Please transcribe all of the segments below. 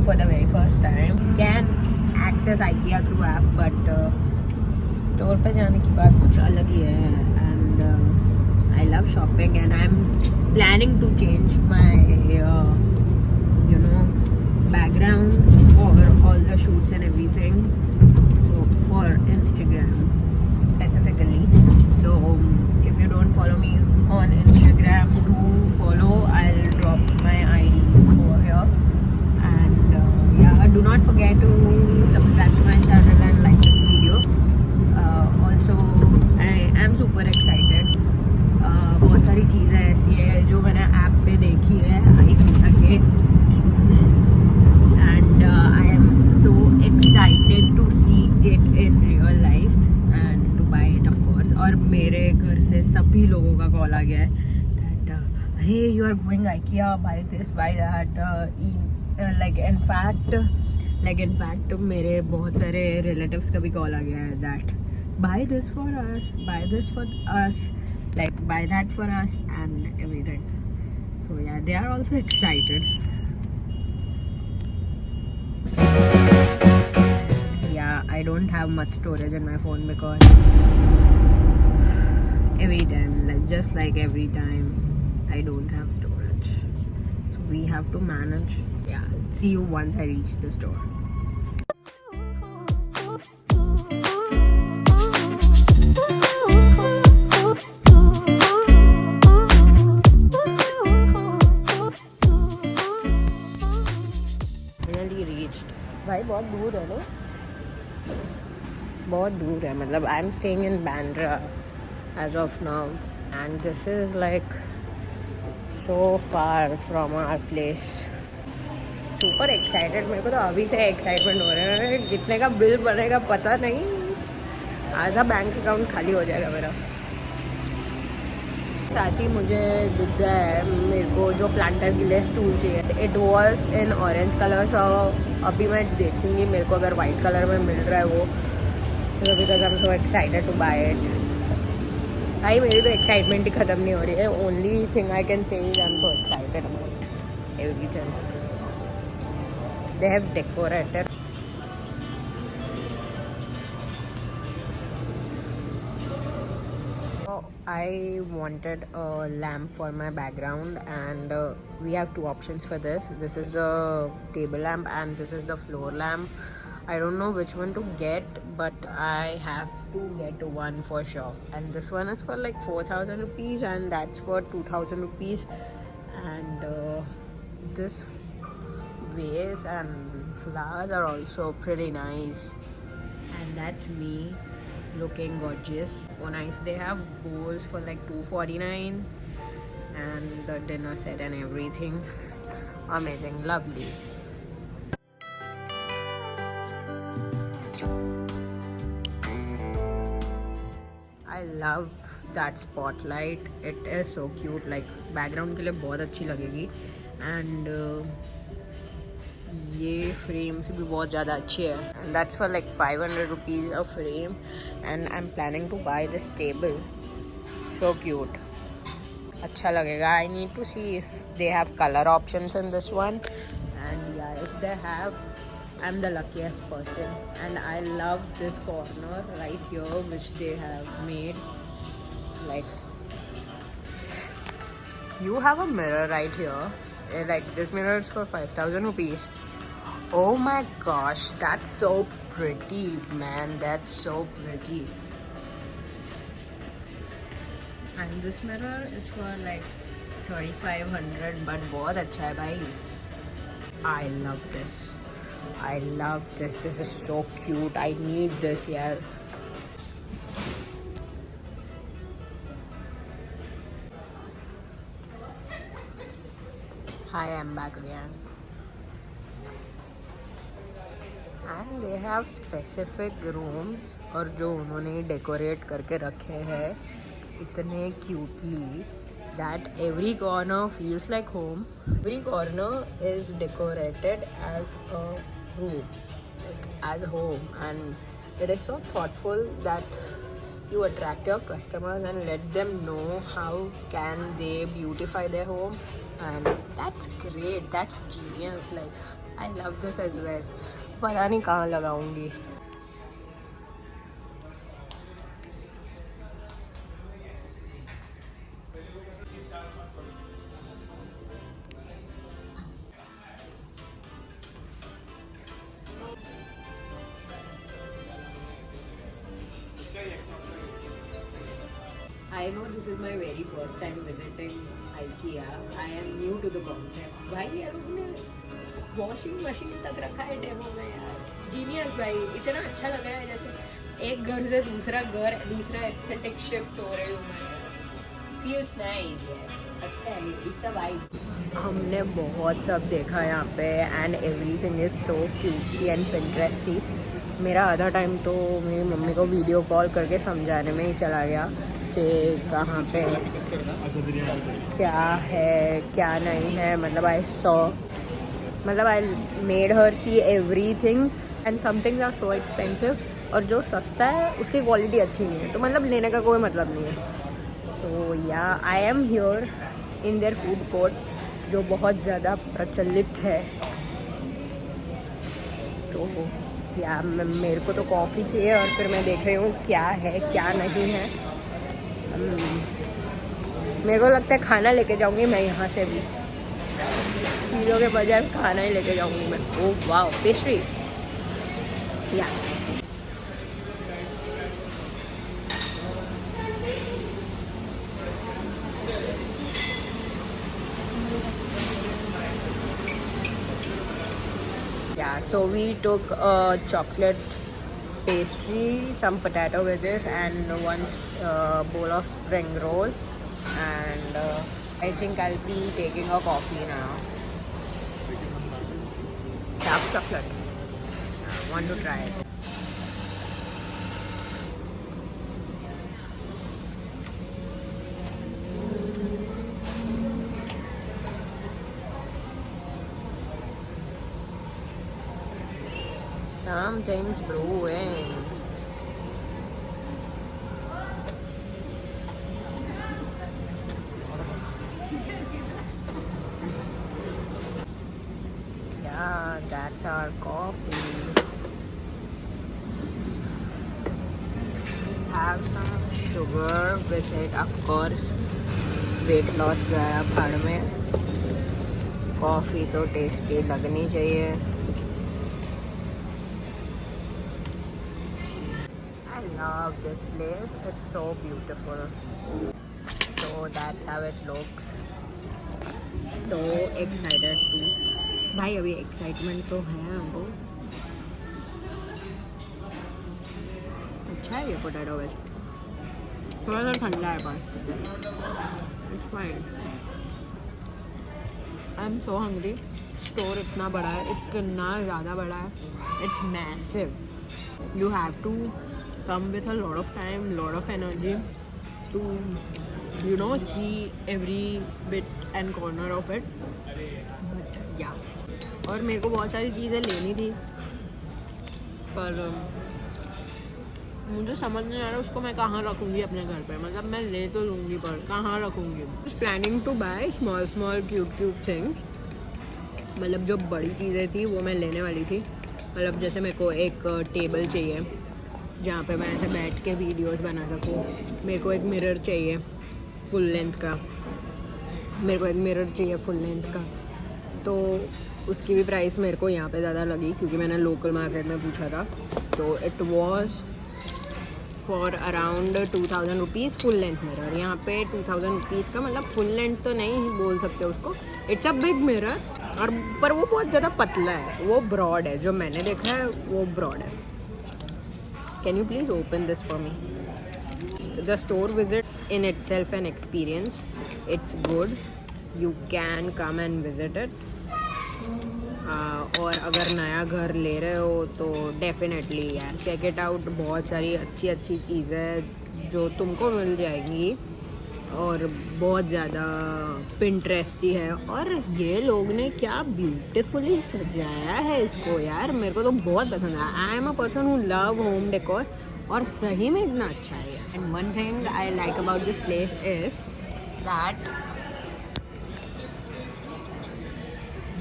for the very first time. You can access IKEA through app, but store पे जाने की बात कुछ अलग ही है. And I love shopping, and I'm planning to change my background for all the shoots and everything. So for Instagram specifically. So if you don't follow me on Instagram, do follow. I'll drop my ID over here. And do not forget to subscribe to my channel and like this video. Also, I am super excited. बहुत सारी चीज़ें ऐसी है जो मैंने app पे देखी है IKEA के. And I am so excited to see it in real life and to buy it, of course. और मेरे घर से सभी लोगों का कॉल आ गया है that अरे you are going IKEA, buy this, buy that. Like in fact मेरे बहुत सारे relatives का भी कॉल आ गया है that buy this for us, buy this for us, like buy that for us and everything. So yeah, they are also excited. Yeah, I don't have much storage in my phone because every time I don't have storage, so we have to manage. Yeah, I'll see you once I reach the store. Finally reached. भाई बहुत दूर है ना, बहुत दूर है. मतलब I am staying in Bandra as of now, and this is like so far from our place. Super excited. मेरे को तो अभी से एक्साइटमेंट हो रहा है. कितने का बिल बनेगा पता नहीं. आधा बैंक अकाउंट खाली हो जाएगा मेरा. साथ ही मुझे दिख गया है मेरे को जो प्लांटर के लिए स्टूल चाहिए. It was in orange colour. So अभी मैं देखूंगी मेरे को अगर वाइट कलर में मिल रहा है वो, because I am so excited to buy it. भाई मेरी तो एक्साइटमेंट ही ख़त्म नहीं हो रही है. Only thing I can say is I am so excited about everything. They have decorated. I wanted a lamp for my background, and we have two options for this. This is the table lamp and this is the floor lamp. I don't know which one to get, but I have to get one for sure. And this one is for like 4,000 rupees and that's for 2,000 rupees. And this vase and flowers are also pretty nice. And that's me looking gorgeous. Oh nice. They have bowls for like 249 and the dinner set and everything. Amazing. Lovely. I love that spotlight. It is so cute. Like background के लिए बहुत अच्छी लगेगी. And ये frames भी बहुत ज़्यादा अच्छी है. And that's for like 500 rupees a frame. And I am planning to buy this table. So cute. अच्छा लगेगा. I need to see if they have colour options in this one. And या if they have, I am the luckiest person. And I love this corner right here which they have made. Like you have a mirror right here. Like this mirror is for 5,000 rupees. Oh my gosh, that's so pretty, man. That's so pretty. And this mirror is for like 3,500, but बहुत अच्छा है भाई. I love this. I love this. This is so cute. I need this here. Hi, I'm back again. And they have specific rooms और जो उन्होंने decorate करके रखे हैं इतने cutely that every corner feels like home. Every corner is decorated as a room, like as a home, and it is so thoughtful that you attract your customers and let them know how can they beautify their home. And that's great. That's genius. Like I love this as well. पता नहीं कहाँ लगाऊंगी. I know this is my very first time visiting IKEA. I am new to the concept. भाई यार उसने washing machine तक रखा है डेमो में यार. जीनियस भाई. इतना अच्छा लग रहा है जैसे एक घर से दूसरा घर, दूसरा एस्थेटिक शिफ्ट हो रही हूँ मैं. फील्स नाइस यार. अच्छा है. It's a vibe. हमने बहुत सब देखा यहाँ पे and everything is so cutesy and Pinteresty. मेरा आधा टाइम तो मेरी मम्मी को वीडियो कॉल करके समझाने में ही चला गया कि कहाँ पे क्या है क्या नहीं है. मतलब I made her see everything and some things are so expensive. और जो सस्ता है उसकी क्वालिटी अच्छी नहीं है तो मतलब लेने का कोई मतलब नहीं है. सो या I am here in their food court जो बहुत ज़्यादा प्रचलित है. तो या मेरे को तो कॉफ़ी चाहिए और फिर मैं देख रही हूँ क्या है क्या नहीं है. मेरे को लगता है खाना लेके जाऊंगी मैं यहाँ से भी. चीज़ों के बजाय खाना ही लेके जाऊंगी मैं. Oh wow pastry. या so we took a chocolate pastry, some potato wedges and one bowl of spring roll, and I think I'll be taking a coffee now. Dark chocolate. Want to try it. Something's brewing. Yeah, that's our coffee. Have some sugar with it, of course. Weight loss गया भाड़ में. Coffee तो tasty लगनी चाहिए. I love this place. It's so beautiful. So that's how it looks. So excited too. भाई अभी excitement तो है हमको. अच्छा है ये पोटैटो वेज. थोड़ा सा ठंडा है पर it's fine. I am so hungry. Store इतना बड़ा है, इतना ज़्यादा बड़ा है. It's massive. You have to come with a lot of time, lot of energy to see every bit and corner of it. But yeah. और मेरे को बहुत सारी चीज़ें लेनी थी पर मुझे समझ नहीं आ रहा उसको मैं कहाँ रखूँगी अपने घर पे. मतलब मैं ले तो लूँगी पर कहाँ रखूँगी. Just planning to buy small cute things. मतलब जो बड़ी चीज़ें थी वो मैं लेने वाली थी. मतलब जैसे मेरे को एक टेबल चाहिए जहाँ पे मैं ऐसे बैठ के वीडियोस बना सकूँ. मेरे को एक मिरर चाहिए फुल लेंथ का. तो उसकी भी प्राइस मेरे को यहाँ पे ज़्यादा लगी क्योंकि मैंने लोकल मार्केट में पूछा था. तो it was for around 2000 rupees full length mirror. यहाँ पे 2000 रुपीज़ का मतलब फुल लेंथ तो नहीं बोल सकते उसको. इट्स अ बिग मिरर और पर वो बहुत ज़्यादा पतला है. वो ब्रॉड है. जो मैंने देखा है वो ब्रॉड है. Can you please open this for me. The store visits in itself an experience. It's good. You can come and visit it. और अगर नया घर ले रहे हो तो डेफिनेटली यार चेक इट आउट. बहुत सारी अच्छी चीज़ें जो तुमको मिल जाएंगी और बहुत ज़्यादा पिंटरेस्टी है. और ये लोग ने क्या ब्यूटीफुली सजाया है इसको यार. मेरे को तो बहुत पसंद आया. I am a person who love home decor और सही में इतना अच्छा है. And one thing I like about this place is that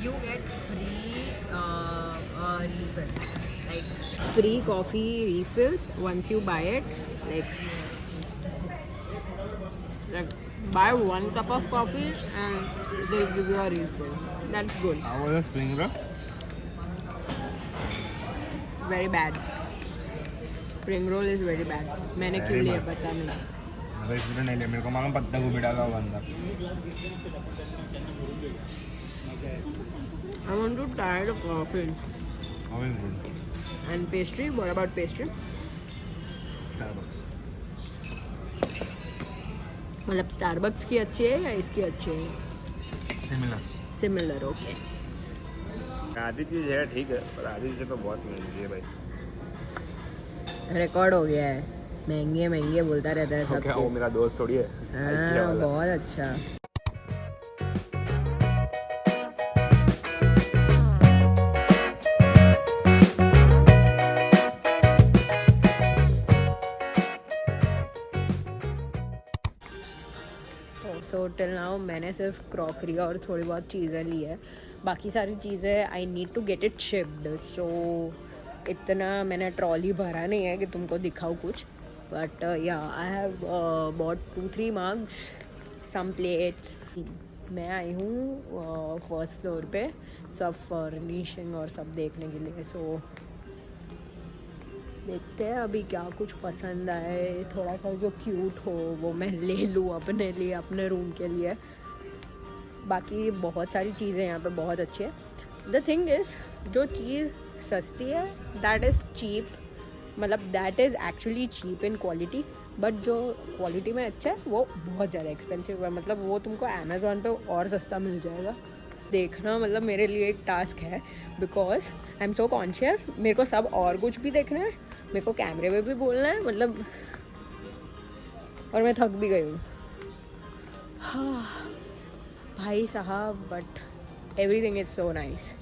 you get free refill, like free coffee refills once you buy it. Like buy 1 cup of coffee and they'll give you a refill. That's good. How was the spring roll? Very bad. Spring roll is very bad. मैंने क्यों लिया पता नहीं. मैं तो इसलिए नहीं लिया, मेरे को मालूम पत्ता गोभी डाला होगा अंदर. I want to try the coffee. How is good? And pastry? What about pastry? Starbucks. मतलब Starbucks की अच्छी है या इसकी अच्छी है? Similar. Similar, okay. आधी चीज़ है ठीक है, पर आधी चीज़ें तो बहुत महंगी है भाई. रिकॉर्ड हो गया है. महंगे महंगे बोलता रहता है सब क्या वो मेरा दोस्त थोड़ी है. हाँ, बहुत अच्छा. सो टिल नाउ मैंने सिर्फ क्रॉकरी और थोड़ी बहुत चीज़ें ली है. बाकी सारी चीज़ें I need to get it shipped. So इतना मैंने ट्रॉली भरा नहीं है कि तुमको दिखाऊँ कुछ. But yeah I have bought 2-3 mugs, some plates. मैं आई हूँ फर्स्ट फ्लोर पे सब फर्निशिंग और सब देखने के लिए. सो देखते हैं अभी क्या कुछ पसंद आए. थोड़ा सा जो क्यूट हो वो मैं ले लूँ अपने लिए, अपने रूम के लिए. बाकी बहुत सारी चीज़ें यहाँ पे बहुत अच्छी है. द थिंग इज़ जो चीज़ सस्ती है दैट इज़ चीप, मतलब that is actually cheap in quality. But जो क्वालिटी में अच्छा है वो बहुत ज़्यादा एक्सपेंसिव है. मतलब वो तुमको अमेज़ॉन पे और सस्ता मिल जाएगा. देखना मतलब मेरे लिए एक टास्क है, because I am so conscious. मेरे को सब और कुछ भी देखना है, मेरे को कैमरे में भी बोलना है, मतलब. और मैं थक भी गई हूँ. हाँ भाई साहब, but everything is so nice.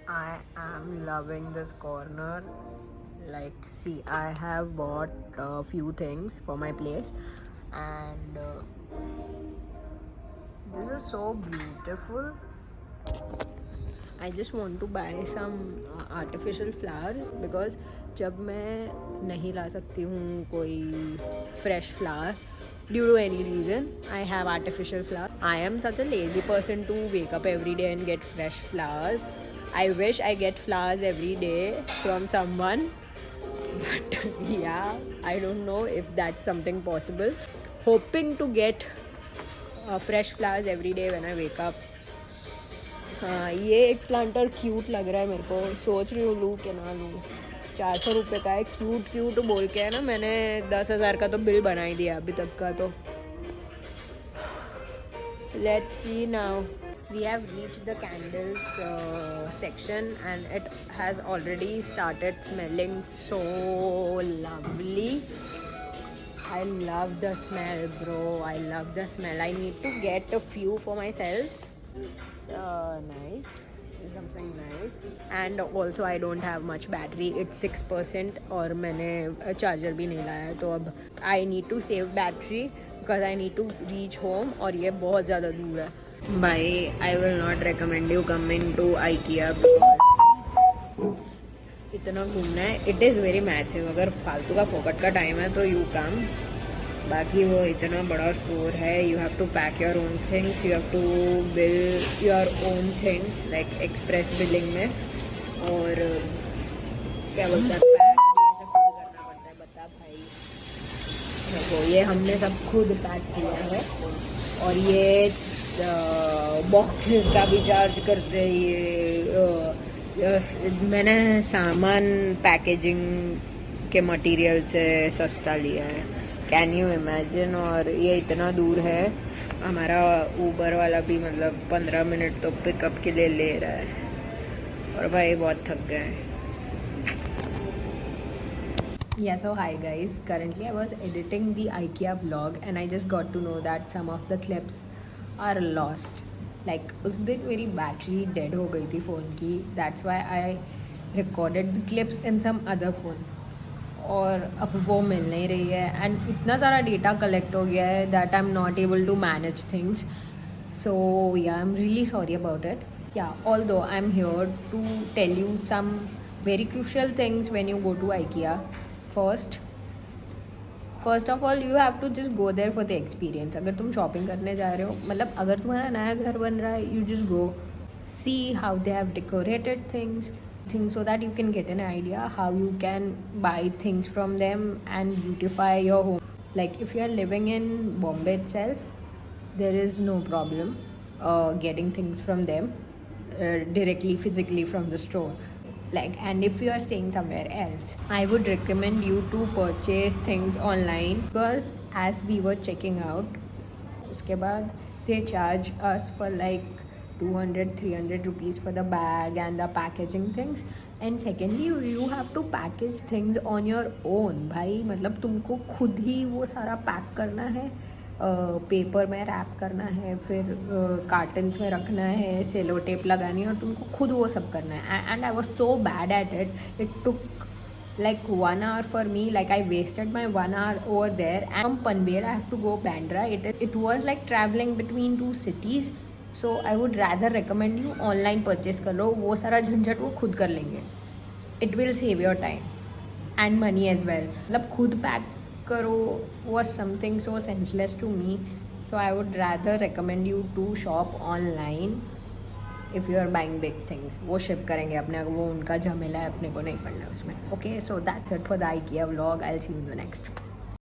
I am loving this corner. Like, see, I have bought a few things for my place, and this is so beautiful. I just want to buy some artificial flower because जब मैं नहीं ला सकती हूँ कोई fresh flower due to any reason, I have artificial flower. I am such a lazy person to wake up every day and get fresh flowers. I wish I get flowers every day from someone, but yeah, I don't know if that's something possible. Hoping to get fresh flowers every day when I wake up. हाँ, ये एक planter cute लग रहा है मेरे को. सोच रही हूँ लूँ कि ना लूँ. 400 रुपये का है. क्यूट क्यूट बोल के है ना, मैंने 10,000 का तो बिल बना ही दिया अभी तक का. तो let's see now. We have reached the candles section and it has already started smelling so lovely. I love the smell, bro. I love the smell. I need to get a few for myself. Nice. Something nice. And also I don't have much battery. It's 6% और मैंने charger भी नहीं लाया. तो अब I need to save battery because I need to reach home और ये बहुत ज़्यादा दूर है. Bye. I will not recommend you coming to IKEA because इतना घूमना है. It is very massive. अगर फालतू का फोकट का टाइम है तो you come. बाकी वो इतना बड़ा स्टोर है. You have to pack your own things. You have to bill your own things like express billing में. और क्या बोलते हैं, पैक भी ऐसा खुद करना पड़ता है. बता भाई. देखो ये हमने सब खुद पैक किया है. और ये बॉक्सेस का भी चार्ज करते हैं. ये मैंने सामान पैकेजिंग के मटेरियल से सस्ता लिया है. Can you imagine. और ये इतना दूर है. हमारा ऊबर वाला भी मतलब 15 मिनट तो पिकअप के लिए ले रहा है. और भाई बहुत थक गए. Yeah, so hi guys. Currently, I was editing the IKEA vlog and I just got to know that some of the clips are lost. Like उस दिन मेरी बैटरी डेड हो गई थी फ़ोन की. That's why I recorded the clips in some other phone. और अब वो मिल नहीं रही है एंड इतना सारा डेटा कलेक्ट हो गया है that I am not able to manage things. So yeah, I'm really sorry about it. Yeah, although I'm here to tell you some very crucial things when you go to IKEA. First of all you have to just go there for the experience. अगर तुम shopping करने जा रहे हो, मतलब अगर तुम्हारा नया घर बन रहा है, you just go see how they have decorated things so that you can get an idea how you can buy things from them and beautify your home. Like if you are living in Bombay itself, there is no problem getting things from them directly physically from the store. Like, and if you are staying somewhere else, I would recommend you to purchase things online, because as we were checking out, उसके बाद they charge us for like 200-300 rupees for the bag and the packaging things. And secondly, you have to package things on your own. भाई मतलब तुमको खुद ही वो सारा pack करना है, पेपर में रैप करना है, फिर कार्टन्स में रखना है, सेलो टेप लगानी है, और तुमको खुद वो सब करना है. And I was so bad at it. It took like 1 hour for me. Like I wasted my 1 hour over there, and from Panvel I have to go Bandra. It was like traveling between two cities. So I would rather recommend you online purchase कर लो. वो सारा झंझट वो खुद कर लेंगे. It will save your time and money as well. मतलब खुद पैक करो was something so senseless to me. So I would rather recommend you to shop online if you are buying big things. वो ship करेंगे अपने, वो उनका झमेला है, अपने को नहीं पड़ना उसमें. Okay, so that's it for the IKEA vlog. I'll see you in the next.